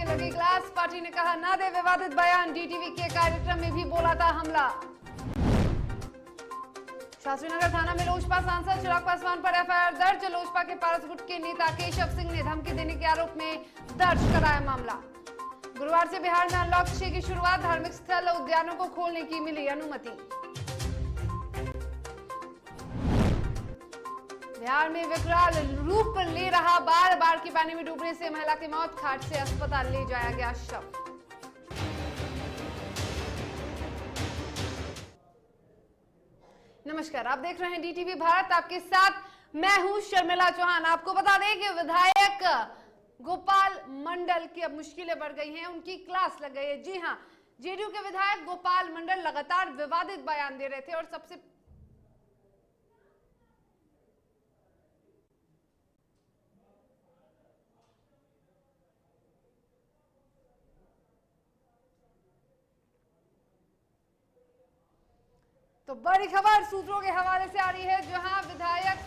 लगी class, party ने कहा ना दे विवादित बयान। डीटीवी के कार्यक्रम में भी बोला था हमला। शास्त्रीनगर थाना में लोजपा सांसद चिराग पासवान पर एफआईआर दर्ज। लोजपा के पारस गुट के नेता केशव सिंह ने धमकी देने के आरोप में दर्ज कराया मामला। गुरुवार से बिहार में अनलॉक 6 की शुरुआत। धार्मिक स्थल उद्यानों को खोलने की मिली अनुमति। बिहार में विकराल रूप ले रहा बाढ़ के पानी में डूबने से महिला की मौत। खाट से अस्पताल ले जाया गया शव। नमस्कार, आप देख रहे हैं डीटीवी भारत। आपके साथ मैं हूं शर्मिला चौहान। आपको बता दें कि विधायक गोपाल मंडल की अब मुश्किलें बढ़ गई हैं, उनकी क्लास लग गई है। जी हां, जेडीयू के विधायक गोपाल मंडल लगातार विवादित बयान दे रहे थे और सबसे तो बड़ी खबर सूत्रों के हवाले से आ रही है, जहां विधायक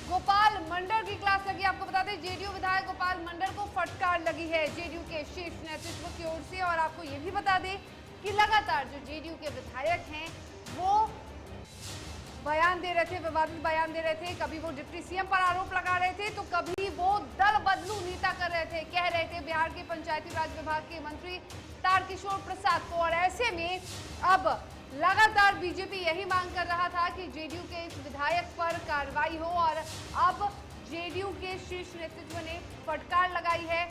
गोपाल मंडल की क्लास लगी। आपको बता दें, जेडीयू विधायक गोपाल मंडल को फटकार लगी है जेडीयू के शीर्ष नेतृत्व की ओर से। और आपको यह भी बता दें कि लगातार जो जेडीयू के विधायक हैं वो बयान दे रहे थे, विवादित बयान दे रहे थे। कभी वो डिप्टी सीएम पर आरोप लगा रहे थे, तो कभी वो दल बदलू नेता कर रहे थे, कह रहे थे बिहार के पंचायती राज विभाग के मंत्री तारकिशोर प्रसाद को। और ऐसे में अब लगातार बीजेपी यही मांग कर रहा था कि जेडीयू के इस विधायक पर कार्रवाई हो। और अब जेडीयू के शीर्ष नेतृत्व ने फटकार लगाई है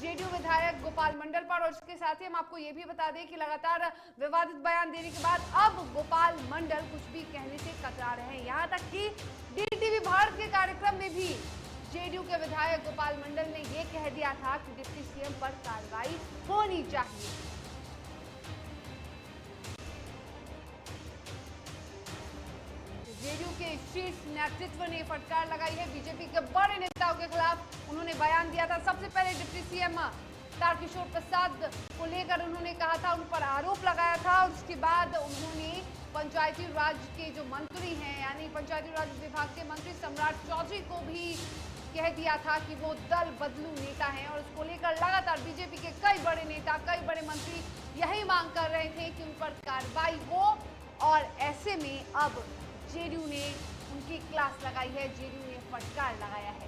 जेडीयू विधायक गोपाल मंडल पर। और इसके साथ ही हम आपको ये भी बता दें कि लगातार विवादित बयान देने के बाद अब गोपाल मंडल कुछ भी कहने से कतरा रहे हैं। यहाँ तक कि डीटीवी भारत के कार्यक्रम में भी जेडीयू के विधायक गोपाल मंडल ने ये कह दिया था कि डिप्टी सीएम पर कार्रवाई होनी चाहिए। जेडीयू के शीर्ष नेतृत्व ने फटकार लगाई है बीजेपी के बड़े नेताओं के खिलाफ। उन्होंने बयान दिया था, सबसे पहले डिप्टी सीएम तारकिशोर प्रसाद को लेकर उन्होंने कहा था, उन पर आरोप लगाया था। और उसके बाद उन्होंने पंचायती राज के जो मंत्री हैं, यानी पंचायती राज विभाग के मंत्री सम्राट चौधरी को भी कह दिया था कि वो दल बदलू नेता हैं। और उसको लेकर लगातार बीजेपी के कई बड़े नेता, कई बड़े मंत्री यही मांग कर रहे थे कि उन पर कार्रवाई हो। और ऐसे में अब जेडीयू ने उनकी क्लास लगाई है, जेडीयू ने फटकार लगाया है।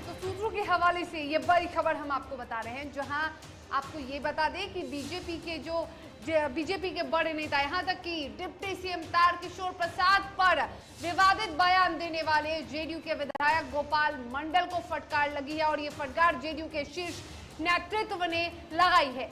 तो सूत्रों के हवाले से ये बड़ी खबर हम आपको बता रहे हैं, जहां आपको ये बता दें कि बीजेपी के बड़े नेता, यहां तक कि डिप्टी सीएम तारकिशोर प्रसाद पर विवादित बयान देने वाले जेडीयू के विधायक गोपाल मंडल को फटकार लगी है। और ये फटकार जेडीयू के शीर्ष नेतृत्व ने लगाई है।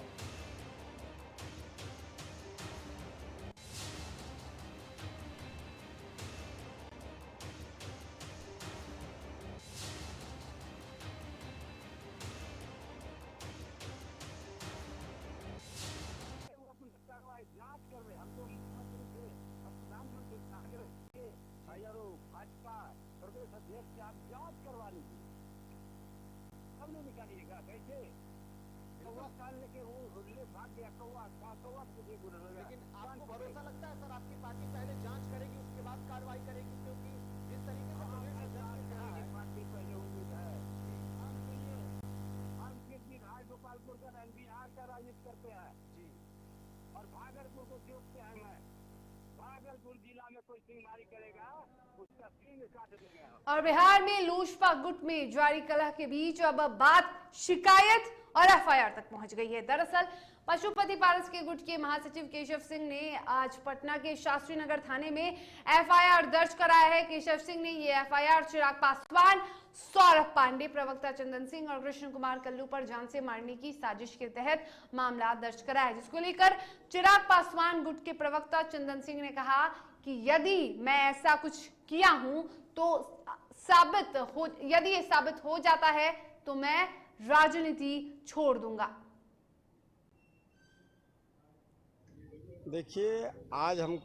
भाजपा प्रदेश अध्यक्ष आप जांच करवा लीजिए, सब नहीं निकालिएगा। कैसे कौवा काल लेके वो हुल्ले भाग गया, कौवा तुझे गुरु। लेकिन आपको भरोसा लगता है सर, आपकी पार्टी पहले जांच करेगी उसके बाद कार्रवाई करेगी? क्योंकि जिस तरीके से पार्टी पहले उम्मीद है। हम किस विधायक गोपालपुर का बिहार का राजनीति करते हैं जी, और भागलपुर को जोड़ते हैं। मैं भागलपुर जिला में कोई सिंहमारी करेगा उसका सिंह काट देगा। और बिहार में लोजपा गुट में जारी कलह के बीच अब बात शिकायत और एफआईआर तक पहुंच गई है। दरअसल पशुपति पारस के गुट के महासचिव केशव सिंह ने आज पटना के शास्त्रीनगर थाने में एफआईआर दर्ज कराया है। केशव सिंह ने ये एफआईआर चिराग पासवान, सौरभ पांडे, प्रवक्ता चंदन सिंह और कृष्ण कुमार कल्लू पर जान से मारने की साजिश के तहत मामला दर्ज कराया है, जिसको लेकर चिराग पासवान गुट के प्रवक्ता चंदन सिंह ने कहा कि यदि मैं ऐसा कुछ किया हूं तो यदि ये साबित हो जाता है तो मैं राजनीति छोड़ दूंगा। देखिए, आज हम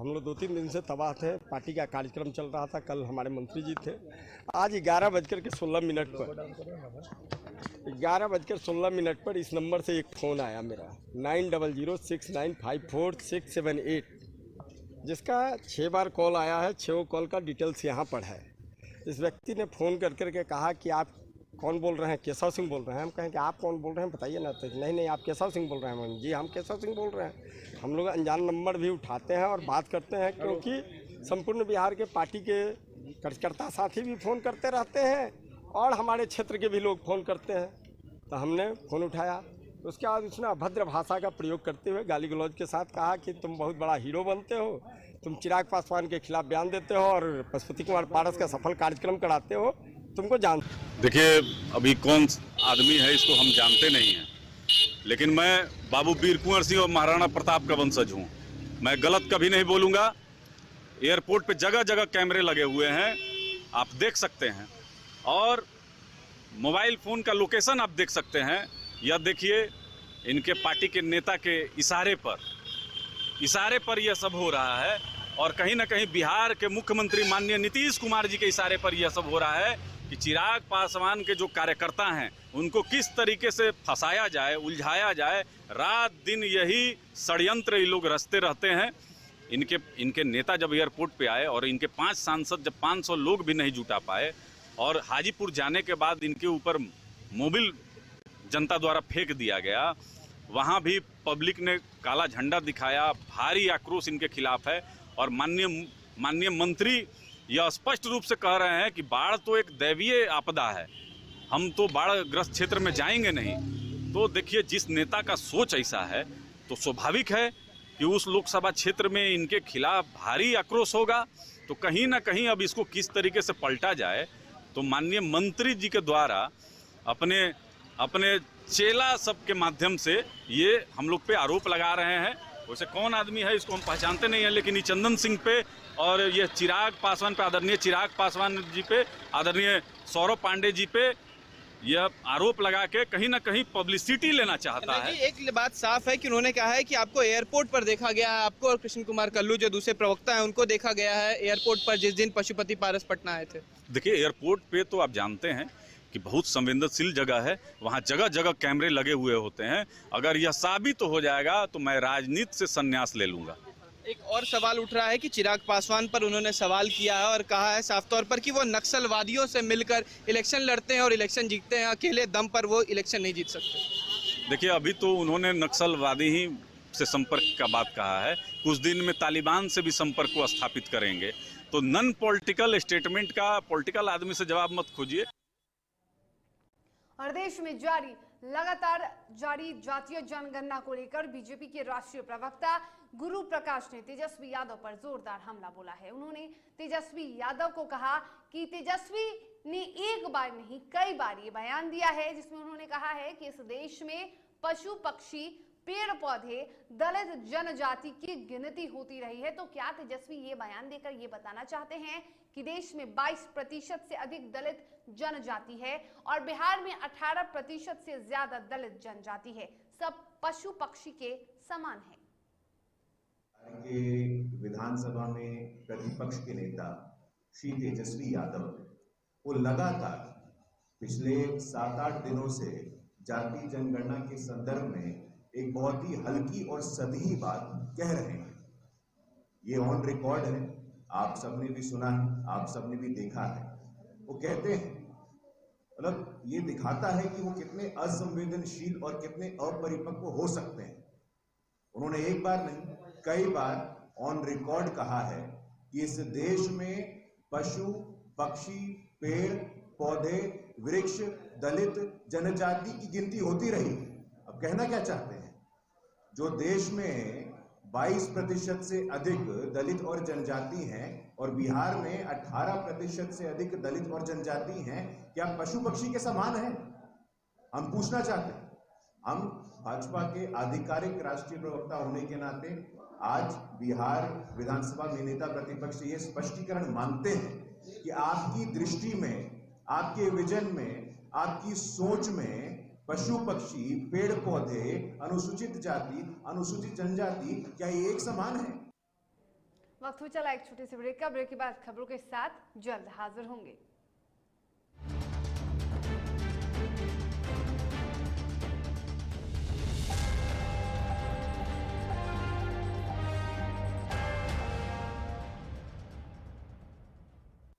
लोग 2-3 दिन से तबाह थे। पार्टी का कार्यक्रम चल रहा था, कल हमारे मंत्री जी थे। आज 11:16 पर इस नंबर से एक फ़ोन आया मेरा, 9006954678। जिसका 6 बार कॉल आया है। 6 कॉल का डिटेल्स यहाँ पर है। इस व्यक्ति ने फ़ोन करके कहा कि आप कौन बोल रहे हैं? केशव सिंह बोल रहे हैं। हम कहें कि आप कौन बोल रहे हैं बताइए ना। तो नहीं आप केशव सिंह बोल रहे हैं। जी हम केशव सिंह बोल रहे हैं। हम लोग अनजान नंबर भी उठाते हैं और बात करते हैं, क्योंकि संपूर्ण बिहार के पार्टी के कार्यकर्ता साथी भी फ़ोन करते रहते हैं और हमारे क्षेत्र के भी लोग फ़ोन करते हैं। तो हमने फ़ोन उठाया। उसके बाद उसने अभद्र भाषा का प्रयोग करते हुए गाली गलौज के साथ कहा कि तुम बहुत बड़ा हीरो बनते हो, तुम चिराग पासवान के खिलाफ बयान देते हो और पशुपति कुमार पारस का सफल कार्यक्रम कराते हो, तुमको जान। देखिए, अभी कौन आदमी है इसको हम जानते नहीं हैं, लेकिन मैं बाबू वीर कुंवर सिंह और महाराणा प्रताप का वंशज हूँ। मैं गलत कभी नहीं बोलूँगा। एयरपोर्ट पे जगह जगह कैमरे लगे हुए हैं, आप देख सकते हैं, और मोबाइल फ़ोन का लोकेशन आप देख सकते हैं। यह देखिए, इनके पार्टी के नेता के इशारे पर यह सब हो रहा है, और कहीं ना कहीं बिहार के मुख्यमंत्री माननीय नीतीश कुमार जी के इशारे पर यह सब हो रहा है कि चिराग पासवान के जो कार्यकर्ता हैं उनको किस तरीके से फंसाया जाए, उलझाया जाए। रात दिन यही षड्यंत्र ये लोग रचते रहते हैं। इनके नेता जब एयरपोर्ट पे आए और इनके 5 सांसद जब 500 लोग भी नहीं जुटा पाए, और हाजीपुर जाने के बाद इनके ऊपर मोबिल जनता द्वारा फेंक दिया गया, वहाँ भी पब्लिक ने काला झंडा दिखाया। भारी आक्रोश इनके खिलाफ है, और माननीय मंत्री यह स्पष्ट रूप से कह रहे हैं कि बाढ़ तो एक दैवीय आपदा है, हम तो बाढ़ग्रस्त क्षेत्र में जाएंगे नहीं। तो देखिए, जिस नेता का सोच ऐसा है तो स्वाभाविक है कि उस लोकसभा क्षेत्र में इनके खिलाफ भारी आक्रोश होगा। तो कहीं ना कहीं अब इसको किस तरीके से पलटा जाए, तो माननीय मंत्री जी के द्वारा अपने चेला सब के माध्यम से ये हम लोग पे आरोप लगा रहे हैं। वैसे कौन आदमी है इसको हम पहचानते नहीं हैं, लेकिन ये चंदन सिंह पे और ये चिराग पासवान पे, आदरणीय चिराग पासवान जी पे, आदरणीय सौरभ पांडे जी पे यह आरोप लगा के कहीं ना कहीं पब्लिसिटी लेना चाहता है। एक बात साफ है कि उन्होंने कहा है कि आपको एयरपोर्ट पर देखा गया है, आपको और कृष्ण कुमार कल्लू जो दूसरे प्रवक्ता हैं उनको देखा गया है एयरपोर्ट पर जिस दिन पशुपति पारस पटना आए थे। देखिए, एयरपोर्ट पे तो आप जानते हैं कि बहुत संवेदनशील जगह है, वहाँ जगह जगह कैमरे लगे हुए होते हैं। अगर यह साबित हो जाएगा तो मैं राजनीति से संन्यास ले लूँगा। एक और सवाल उठ रहा है कि चिराग पासवान पर उन्होंने सवाल किया है और कहा है साफ तौर पर कि वो नक्सलवादियों से मिलकर इलेक्शन लड़ते हैं और इलेक्शन जीतते हैं, अकेले दम पर वो इलेक्शन नहीं जीत सकते। देखिए, अभी तो उन्होंने नक्सलवादी ही से संपर्क का बात कहा है, कुछ दिन में तालिबान से भी संपर्क को स्थापित करेंगे। तो नॉन पॉलिटिकल स्टेटमेंट का पॉलिटिकल आदमी से जवाब मत खोजिए। और देश में लगातार जारी जातीय जनगणना को लेकर बीजेपी के राष्ट्रीय प्रवक्ता गुरु प्रकाश ने तेजस्वी यादव पर जोरदार हमला बोला है। उन्होंने तेजस्वी यादव को कहा कि तेजस्वी ने एक बार नहीं कई बार ये बयान दिया है, जिसमें उन्होंने कहा है कि इस देश में पशु पक्षी पेड़ पौधे दलित जनजाति की गिनती होती रही है। तो क्या तेजस्वी ये बयान देकर ये बताना चाहते हैं कि देश में 22% से अधिक दलित जनजाति है और बिहार में 18% से ज्यादा दलित जनजाति है, सब पशु पक्षी के समान है। के विधानसभा में प्रतिपक्ष के नेता श्री तेजस्वी यादव वो लगातार पिछले 7-8 दिनों से जाति जनगणना के संदर्भ में एक बहुत ही हल्की और सतही बात कह रहे हैं। ये ऑन रिकॉर्ड है, आप सबने भी सुना है, आप सबने भी देखा है। वो कहते हैं, मतलब ये दिखाता है कि वो कितने असंवेदनशील और कितने अपरिपक्व हो सकते हैं। उन्होंने एक बार नहीं कई बार ऑन रिकॉर्ड कहा है कि इस देश में पशु पक्षी पेड़ पौधे वृक्ष दलित जनजाति की गिनती होती रही। अब कहना क्या चाहते हैं? जो देश में 22% से अधिक दलित और जनजाति हैं और बिहार में 18% से अधिक दलित और जनजाति हैं, क्या पशु पक्षी के समान है? हम पूछना चाहते हैं। हम भाजपा के आधिकारिक राष्ट्रीय प्रवक्ता होने के नाते आज बिहार विधानसभा में नेता प्रतिपक्ष ये स्पष्टीकरण मांगते हैं कि आपकी दृष्टि में, आपके विजन में, आपकी सोच में पशु पक्षी पेड़ पौधे अनुसूचित जाति अनुसूचित जनजाति क्या ये एक समान है? वक्त हो चला एक छोटे से ब्रेक का। ब्रेक के बाद खबरों के साथ जल्द हाजिर होंगे।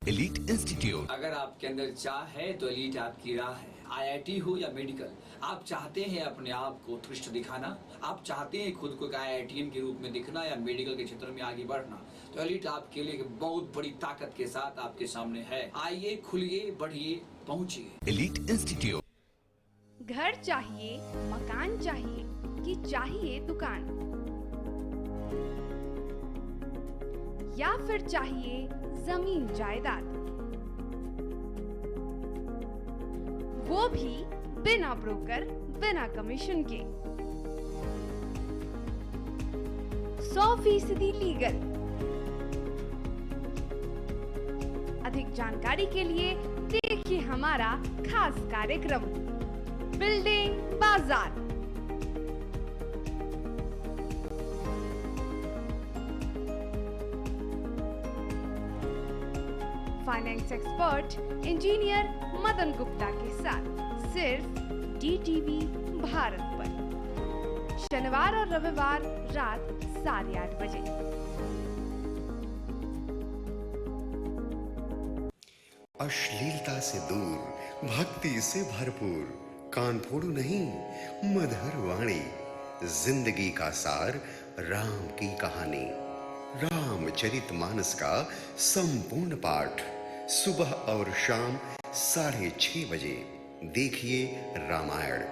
Elite institute. अगर आपके अंदर चाह है तो एलीट आपकी राह है। IIT हो या मेडिकल, आप चाहते हैं अपने आप को उत्कृष्ट दिखाना, आप चाहते हैं खुद को एक IITian के रूप में दिखना या मेडिकल के क्षेत्र में आगे बढ़ना, तो एलीट आपके लिए एक बहुत बड़ी ताकत के साथ आपके सामने है। आइए, खुलिए, बढ़िए, पहुंचिए। Elite institute. घर चाहिए, मकान चाहिए कि चाहिए दुकान, या फिर चाहिए जमीन जायदाद, वो भी बिना ब्रोकर, बिना कमीशन के, 100% लीगल। अधिक जानकारी के लिए देखिए हमारा खास कार्यक्रम बिल्डिंग बाजार। Finance expert engineer Madan Gupta के साथ सिर्फ DTV भारत पर, शनिवार और रविवार रात 8:30 बजे। अश्लीलता से दूर, भक्ति से भरपूर, कान फोड़ू नहीं, मधुर वाणी, जिंदगी का सार, राम की कहानी, रामचरितमानस का संपूर्ण पाठ, सुबह और शाम 6:30 बजे देखिए रामायण,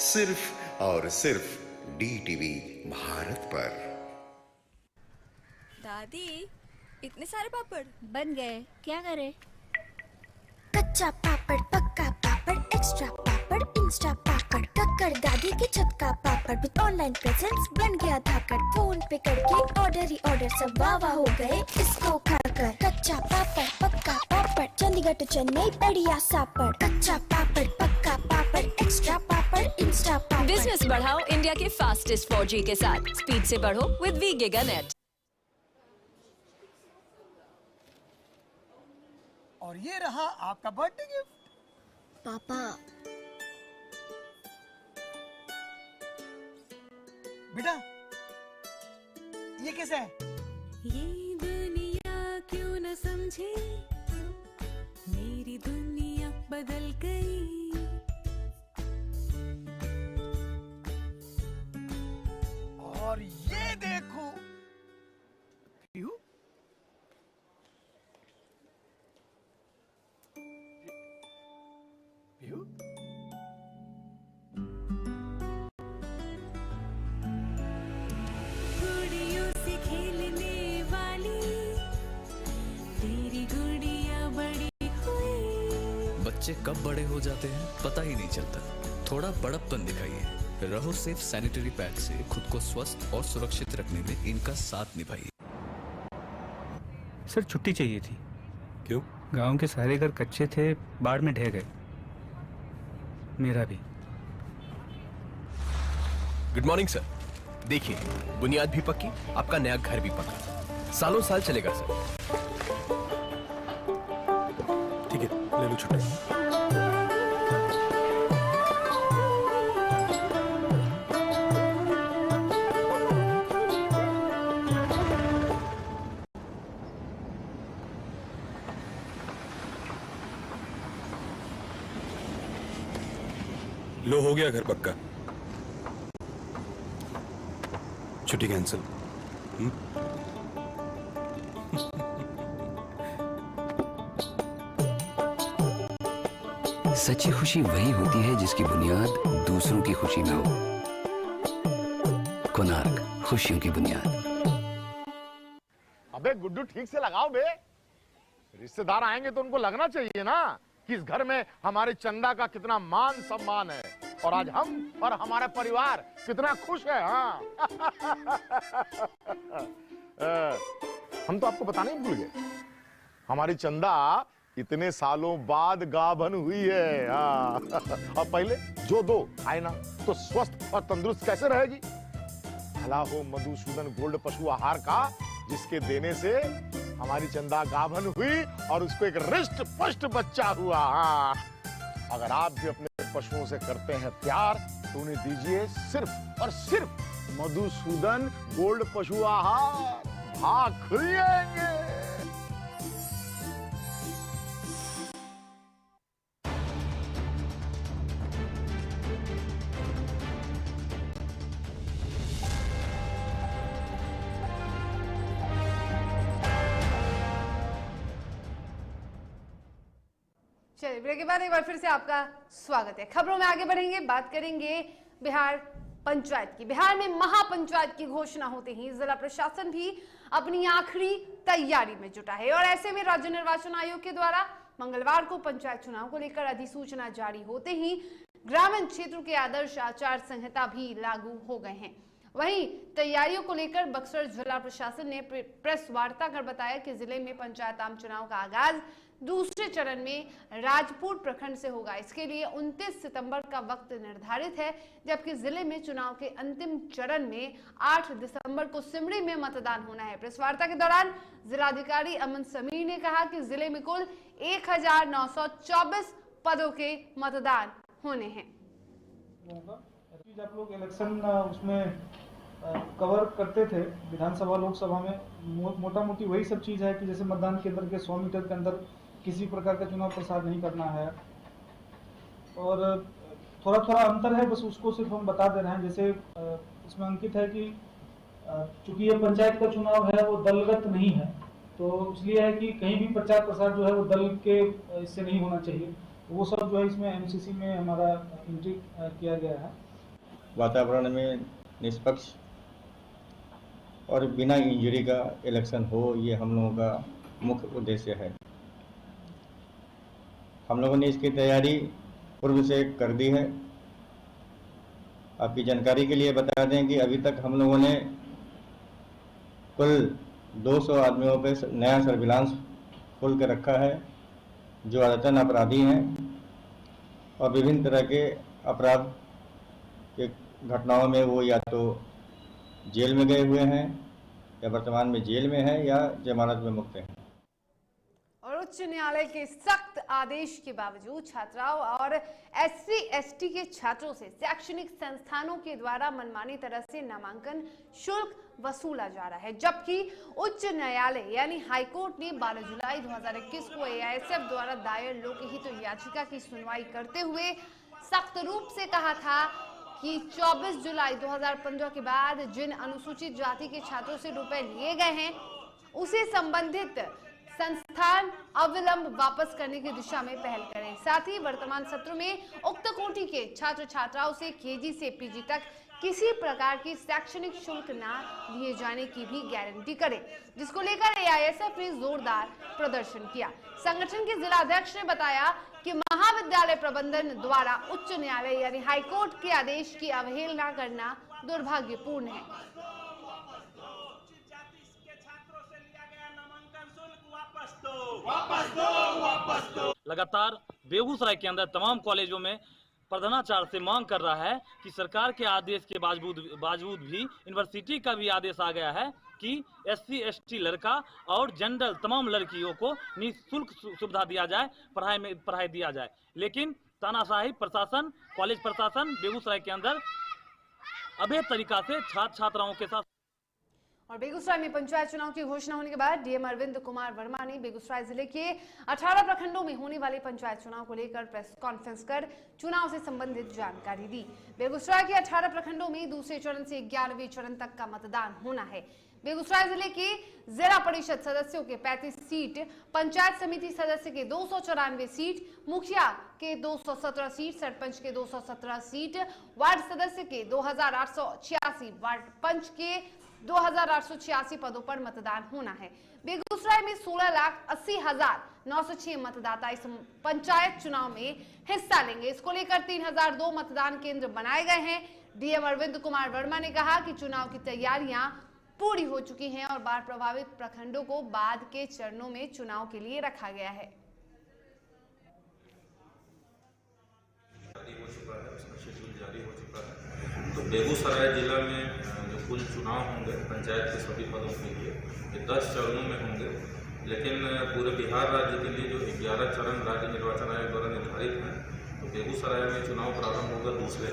सिर्फ और सिर्फ DTV भारत पर। दादी, इतने सारे पापड़ बन गए, क्या करे? कच्चा पापड़, पक्का पापड़, एक्स्ट्रा पापड़, इंस्टा पापड़, कक्कर दादी के छत का पापड़ विद ऑनलाइन प्रेजेंस बन गया धाकड़। फोन पे करके ऑर्डर ही ऑर्डर, सब वाह हो गए इसको खाकर। कच्चा पापड़, पक्का पापड़, चंडीगढ़ टू चेन्नई बढ़िया सापड़। कच्चा पापड़, पक्का पापड़, एक्स्ट्रा पापड़, इंस्टा पापड़। बिजनेस बढ़ाओ इंडिया के फास्टेस्ट 4G के साथ, स्पीड से बढ़ो विद V GigaNet। और ये रहा आपका बर्थडे गिफ्ट। पापा, बेटा ये कैसा है? ये दुनिया क्यों न समझे, मेरी दुनिया बदल गई। और ये देखो, गुड़ियों से खेलने वाली तेरी गुड़िया बड़ी हुई। बच्चे कब बड़े हो जाते हैं पता ही नहीं चलता। थोड़ा बड़प्पन दिखाइए। रहो सेफ सैनिटरी पैड से खुद को स्वस्थ और सुरक्षित रखने में इनका साथ निभाइए। सर छुट्टी चाहिए थी। क्यों? गांव के सारे घर कच्चे थे, बाढ़ में ढह गए, मेरा भी। Good morning sir. देखिए, बुनियाद भी पक्की, आपका नया घर भी पक्का, सालों साल चलेगा सर। ठीक है, ले लो छुट्टी। लो, हो गया घर पक्का। छुट्टी कैंसिल। सच्ची खुशी वही होती है जिसकी बुनियाद दूसरों की खुशी में हो। कोणार्क, खुशियों की बुनियाद। अबे गुड्डू, ठीक से लगाओ बे। रिश्तेदार आएंगे तो उनको लगना चाहिए ना कि इस घर में हमारे चंदा का कितना मान सम्मान है, और आज हम और हमारा परिवार कितना खुश है। हाँ हम तो आपको बताने ही भूल गए, हमारी चंदा इतने सालों बाद गाभन हुई है। हाँ और पहले जो दो खाए ना तो स्वस्थ और तंदुरुस्त कैसे रहेगी। भला हो मधुसूदन गोल्ड पशु आहार का, जिसके देने से हमारी चंदा गाभन हुई और उसको एक रिष्ट पुष्ट बच्चा हुआ। हाँ अगर आप भी अपने पशुओं से करते हैं प्यार तो उन्हें दीजिए सिर्फ और सिर्फ मधुसूदन गोल्ड पशु आहार। भाग खुल जाएंगे। चलिए ब्रेक के बाद एक बार फिर से आपका स्वागत है। खबरों में आगे बढ़ेंगे, बात करेंगे बिहार पंचायत की। बिहार में महापंचायत की घोषणा होते ही जिला प्रशासन भी अपनी आखिरी तैयारी में जुटा है और ऐसे में राज्य निर्वाचन आयोग के द्वारा मंगलवार को पंचायत चुनाव को लेकर अधिसूचना जारी होते ही ग्रामीण क्षेत्रों के आदर्श आचार संहिता भी लागू हो गए हैं। वहीं तैयारियों को लेकर बक्सर जिला प्रशासन ने प्रेस वार्ता कर बताया कि जिले में पंचायत आम चुनाव का आगाज दूसरे चरण में राजपुर प्रखंड से होगा। इसके लिए 29 सितंबर का वक्त निर्धारित है, जबकि जिले में चुनाव के अंतिम चरण में 8 दिसंबर को सिमरी में मतदान होना है। प्रेस वार्ता के दौरान जिलाधिकारी अमन समीर ने कहा कि जिले में कुल 1924 पदों के मतदान होने हैं। आप लोग इलेक्शन उसमें कवर करते थे विधानसभा लोकसभा में, मोटा मोटी वही सब चीज़ है कि जैसे मतदान केंद्र के 100 मीटर के अंदर किसी प्रकार का चुनाव प्रसार नहीं करना है और थोड़ा थोड़ा अंतर है, बस उसको सिर्फ हम बता दे रहे हैं। जैसे इसमें अंकित है कि चूंकि ये पंचायत का चुनाव है वो दलगत नहीं है, तो इसलिए है कि कहीं भी प्रचार प्रसार जो है वो दल के इससे नहीं होना चाहिए। वो सब जो है इसमें एमसीसी में हमारा एंट्री किया गया है। वातावरण में निष्पक्ष और बिना इंजरी का इलेक्शन हो, ये हम लोगों का मुख्य उद्देश्य है। हम लोगों ने इसकी तैयारी पूर्व से कर दी है। आपकी जानकारी के लिए बता दें कि अभी तक हम लोगों ने कुल 200 आदमियों पे नया सर्विलांस खोल के रखा है, जो आदतन अपराधी हैं और विभिन्न तरह के अपराध के घटनाओं में वो या तो जेल में गए हुए हैं या वर्तमान में जेल में हैं या जमानत में मुक्त हैं। और उच्च न्यायालय के सख्त आदेश के बावजूद छात्राओं और SC/ST के छात्रों से शैक्षणिक संस्थानों के द्वारा मनमानी तरह से नामांकन शुल्क वसूला जा रहा है, जबकि उच्च न्यायालय यानी हाईकोर्ट ने 12 जुलाई 2021 को AISF द्वारा दायर लोकहित याचिका की सुनवाई करते हुए सख्त रूप से कहा था कि 24 जुलाई 2015 के बाद जिन अनुसूचित जाति के छात्रों से रुपए लिए गए हैं उसे संबंधित संस्थान अविलंब वापस करने की दिशा में पहल करें। साथ ही वर्तमान सत्र में उक्त कोटि के छात्र छात्राओं से KG से PG तक किसी प्रकार की शैक्षणिक शुल्क न लिए जाने की भी गारंटी करें, जिसको लेकर AISF ने जोरदार प्रदर्शन किया। संगठन के जिला अध्यक्ष ने बताया कि महाविद्यालय प्रबंधन द्वारा उच्च न्यायालय यानी हाईकोर्ट के आदेश की अवहेलना करना दुर्भाग्यपूर्ण है। लगातार बेगूसराय के अंदर तमाम कॉलेजों में प्रधानाचार्य से मांग कर रहा है कि सरकार के आदेश के बावजूद भी यूनिवर्सिटी का भी आदेश आ गया है कि SC/ST लड़का और जनरल तमाम लड़कियों को निःशुल्क सुविधा दिया जाए, पढ़ाई दिया जाए, लेकिन तानाशाही प्रशासन, कॉलेज प्रशासन बेगूसराय के अंदर अवैध तरीका से छात्र छात्राओं के साथ। और बेगूसराय में पंचायत चुनाव की घोषणा होने के बाद डीएम अरविंद कुमार वर्मा ने बेगूसराय जिले के 18 प्रखंडों में होने वाले पंचायत चुनाव को लेकर प्रेस कॉन्फ्रेंस कर चुनाव से संबंधित जानकारी दी। बेगूसराय के 18 प्रखंडों में दूसरे चरण से 11वें चरण तक का मतदान होना है। बेगूसराय जिले के जिला परिषद सदस्यों के 35 सीट, पंचायत समिति सदस्य के 294 सीट, मुखिया के 217 सीट, सरपंच के 217 सीट, वार्ड सदस्य के 2886, वार्ड पंच के 2886 पदों पर मतदान होना है। बेगूसराय में 16,80,906 मतदाता इस पंचायत चुनाव में हिस्सा लेंगे। इसको लेकर 3002 मतदान केंद्र बनाए गए हैं। डीएम अरविंद कुमार वर्मा ने कहा कि चुनाव की तैयारियां पूरी हो चुकी हैं और बाढ़ प्रभावित प्रखंडों को बाद के चरणों में चुनाव के लिए रखा गया है। तो बेगूसराय जिला में जो कुल चुनाव होंगे पंचायत के सभी पदों के लिए ये 10 चरणों में होंगे, लेकिन पूरे बिहार राज्य के लिए जो 11 चरण राज्य निर्वाचन आयोग द्वारा निर्धारित हैं, तो बेगूसराय में चुनाव प्रारंभ होगा दूसरे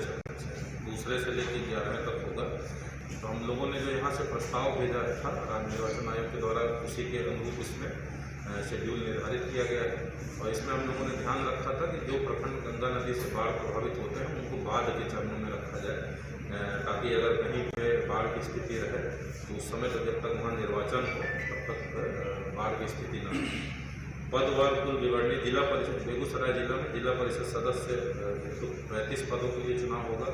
से लेकर 11वें तक होगा। तो हम लोगों ने जो यहाँ से प्रस्ताव भेजा था राज्य निर्वाचन आयोग के द्वारा, उसी के अनुरूप इसमें शेड्यूल निर्धारित किया गया है। और इसमें हम लोगों ने ध्यान रखा था कि जो प्रखंड गंगा नदी से बाढ़ प्रभावित होते हैं उनको बाद के चरणों में रखा जाए, ताकि अगर कहीं पे बाढ़ की स्थिति रहे तो उस समय तक जब तक वहाँ निर्वाचन हो तब तक बाढ़ की स्थिति न हो। पदवार कुल विवरणी जिला परिषद बेगूसराय जिला में जिला परिषद सदस्य 35 पदों के लिए चुनाव होगा।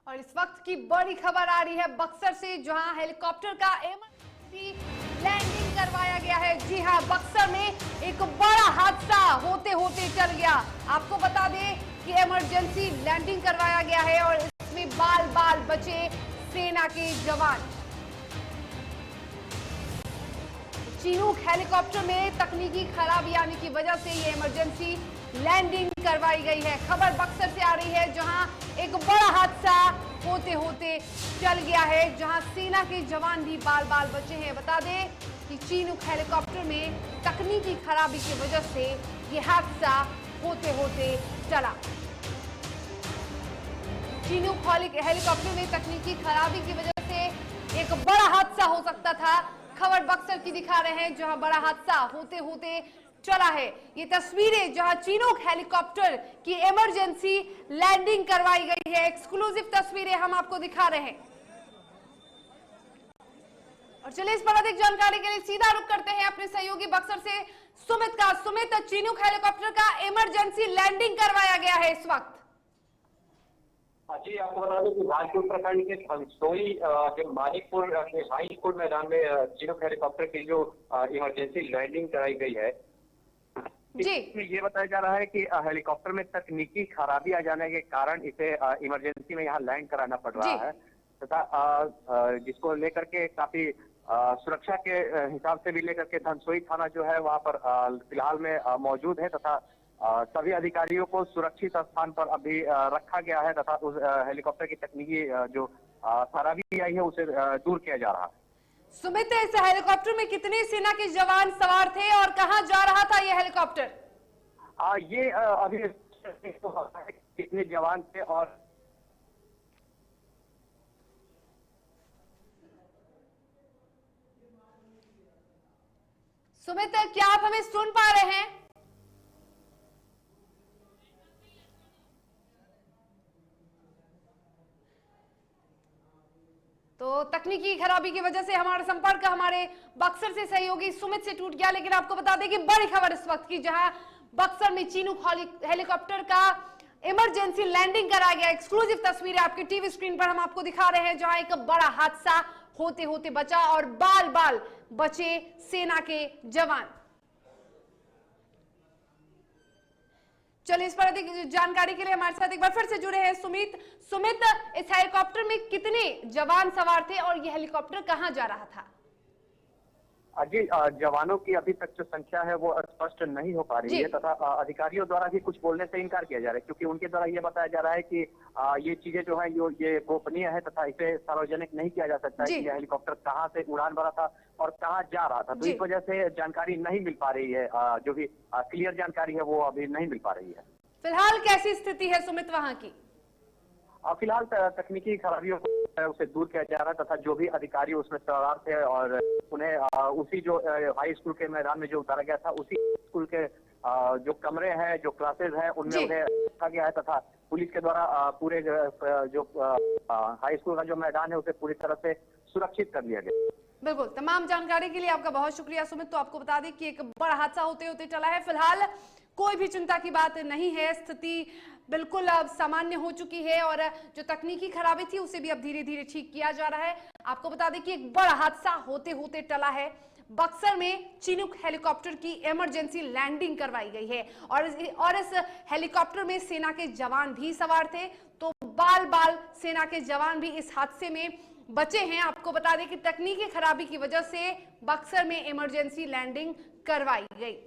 और इस वक्त की बड़ी खबर आ रही है बक्सर से, जहां हेलीकॉप्टर का इमरजेंसी लैंडिंग करवाया गया है। जी हां, बक्सर में एक बड़ा हादसा होते होते चल गया। आपको बता दें कि इमरजेंसी लैंडिंग करवाया गया है और इसमें बाल बाल बचे सेना के जवान। चिनूक हेलीकॉप्टर में तकनीकी खराबी आने की वजह से ये इमरजेंसी लैंडिंग करवाई गई है। खबर बक्सर से आ रही है, जहां एक बड़ा हादसा होते होते चल गया है, जहां सेना के जवान भी बाल बाल बचे हैं। बता दें कि चिनूक हेलीकॉप्टर में तकनीकी खराबी की वजह से ये हादसा होते होते चला। चिनूक हेलीकॉप्टर में तकनीकी खराबी की वजह से एक बड़ा हादसा हो सकता था। खबर बक्सर की दिखा रहे हैं, जहां बड़ा हादसा होते होते चला है। ये तस्वीरें जहां चिनूक हेलीकॉप्टर की इमरजेंसी लैंडिंग करवाई गई है, एक्सक्लूसिव तस्वीरें हम आपको दिखा रहे हैं। और चलिए इस पर अधिक जानकारी के लिए सीधा रुख करते हैं अपने सहयोगी बक्सर से सुमित का। सुमित, चिनूक हेलीकॉप्टर का इमरजेंसी लैंडिंग करवाया गया है इस वक्त। जी, आपको बता दें कि भाजपुर प्रखंड के खंसोई जो मानिकपुर के हाई स्कूल मैदान में चिनूक हेलीकॉप्टर की जो इमरजेंसी लैंडिंग कराई गई है, जी ये बताया जा रहा है कि हेलीकॉप्टर में तकनीकी खराबी आ जाने के कारण इसे इमरजेंसी में यहाँ लैंड कराना पड़ रहा है तथा जिसको लेकर के काफी सुरक्षा के हिसाब से भी लेकर के धनसोई थाना जो है वहाँ पर फिलहाल में मौजूद है तथा सभी अधिकारियों को सुरक्षित स्थान पर अभी रखा गया है तथा उस हेलीकॉप्टर की तकनीकी जो खराबी आई है उसे दूर किया जा रहा है। सुमित, इस हेलीकॉप्टर में कितने सेना के जवान सवार थे और कहां जा रहा था ये हेलीकॉप्टर? ये अभी कितने जवान थे और सुमित, क्या आप हमें सुन पा रहे हैं? तो तकनीकी खराबी की वजह से हमारा संपर्क हमारे बक्सर से सहयोगी सुमित से टूट गया। लेकिन आपको बता दें कि बड़ी खबर इस वक्त की, जहां बक्सर में चिनूक हेलीकॉप्टर का इमरजेंसी लैंडिंग कराया गया। एक्सक्लूसिव तस्वीरें आपके टीवी स्क्रीन पर हम आपको दिखा रहे हैं, जहां एक बड़ा हादसा होते होते बचा और बाल बाल बचे सेना के जवान। चलिए इस पर अधिक जानकारी के लिए हमारे साथ एक बार फिर से जुड़े हैं सुमित। सुमित, इस हेलीकॉप्टर में कितने जवान सवार थे और यह हेलीकॉप्टर कहां जा रहा था? जी, जवानों की अभी तक जो संख्या है वो स्पष्ट नहीं हो पा रही है तथा अधिकारियों द्वारा भी कुछ बोलने से इनकार किया जा रहा है, क्योंकि उनके द्वारा ये बताया जा रहा है कि ये चीजें जो है ये गोपनीय है तथा इसे सार्वजनिक नहीं किया जा सकता है कि यह हेलीकॉप्टर कहाँ से उड़ान भरा था और कहाँ जा रहा था। तो इस वजह से जानकारी नहीं मिल पा रही है, जो भी क्लियर जानकारी है वो अभी नहीं मिल पा रही है। फिलहाल कैसी स्थिति है सुमित वहाँ की? फिलहाल तकनीकी खराबियों को उसे दूर किया जा रहा है तथा जो भी अधिकारी उसमें सवार थे और उन्हें उसी जो हाई स्कूल के मैदान में जो उतारा गया था उसी स्कूल के जो कमरे हैं, जो क्लासेज हैं, उनमें उन्हें रखा गया है तथा पुलिस के द्वारा पूरे जो हाई स्कूल का जो मैदान है उसे पूरी तरह से सुरक्षित कर लिया गया। बिल्कुल, तमाम जानकारी के लिए आपका बहुत शुक्रिया सुमित। तो आपको बता दें कि एक बड़ा हादसा होते होते चला है। फिलहाल कोई भी चिंता की बात नहीं है, स्थिति बिल्कुल अब सामान्य हो चुकी है और जो तकनीकी खराबी थी उसे भी अब धीरे धीरे ठीक किया जा रहा है। आपको बता दें कि एक बड़ा हादसा होते होते टला है। बक्सर में चिनूक हेलीकॉप्टर की इमरजेंसी लैंडिंग करवाई गई है और इस हेलीकॉप्टर में सेना के जवान भी सवार थे। तो बाल बाल सेना के जवान भी इस हादसे में बचे हैं। आपको बता दें कि तकनीकी खराबी की वजह से बक्सर में इमरजेंसी लैंडिंग करवाई गई।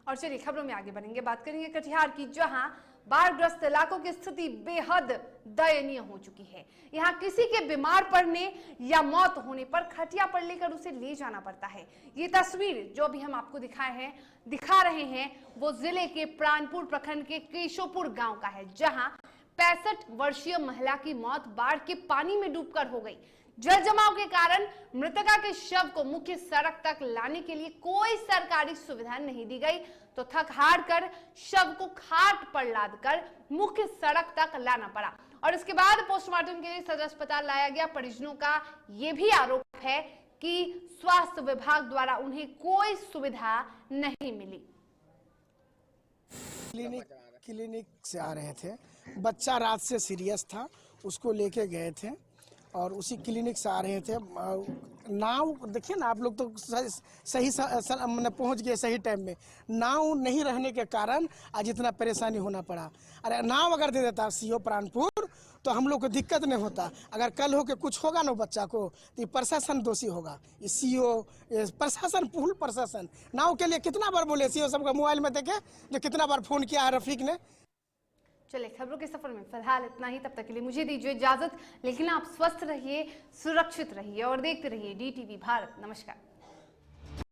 और चलिए खबरों में आगे बढ़ेंगे, बात करेंगे कटिहार की, जहां बाढ़ग्रस्त इलाकों की स्थिति बेहद दयनीय हो चुकी है। यहाँ किसी के बीमार पड़ने या मौत होने पर खटिया पर लेकर उसे ले जाना पड़ता है। ये तस्वीर जो भी हम आपको दिखा रहे हैं वो जिले के प्राणपुर प्रखंड के केशोपुर गांव का है, जहां 65 वर्षीय महिला की मौत बाढ़ के पानी में डूबकर हो गई। जल जमाव के कारण मृतका के शव को मुख्य सड़क तक लाने के लिए कोई सरकारी सुविधा नहीं दी गई, तो थक हार कर शव को खाट पर लादकर मुख्य सड़क तक लाना पड़ा। और इसके बाद पोस्टमार्टम के लिए सदर अस्पताल लाया गया। परिजनों का यह भी आरोप है कि स्वास्थ्य विभाग द्वारा उन्हें कोई सुविधा नहीं मिली। क्लिनिक से आ रहे थे, बच्चा रात से सीरियस था, उसको लेके गए थे और उसी क्लिनिक से आ रहे थे। नाव देखिए ना आप लोग, तो सही मैंने पहुंच गए सही टाइम में। नाव नहीं रहने के कारण आज इतना परेशानी होना पड़ा। अरे नाव अगर दे देता सीओ प्राणपुर तो हम लोग को दिक्कत नहीं होता। अगर कल हो के कुछ होगा ना बच्चा को तो ये प्रशासन दोषी होगा। ये सीओ प्रशासन, फुल प्रशासन। नाव के लिए कितना बार बोले, सीओ सबका मोबाइल में देखे जो कितना बार फोन किया है रफीक ने। चलिए खबरों के सफर में फिलहाल इतना ही। तब तक के लिए मुझे दीजिए इजाजत, लेकिन आप स्वस्थ रहिए, सुरक्षित रहिए और देखते रहिए DTV भारत। नमस्कार।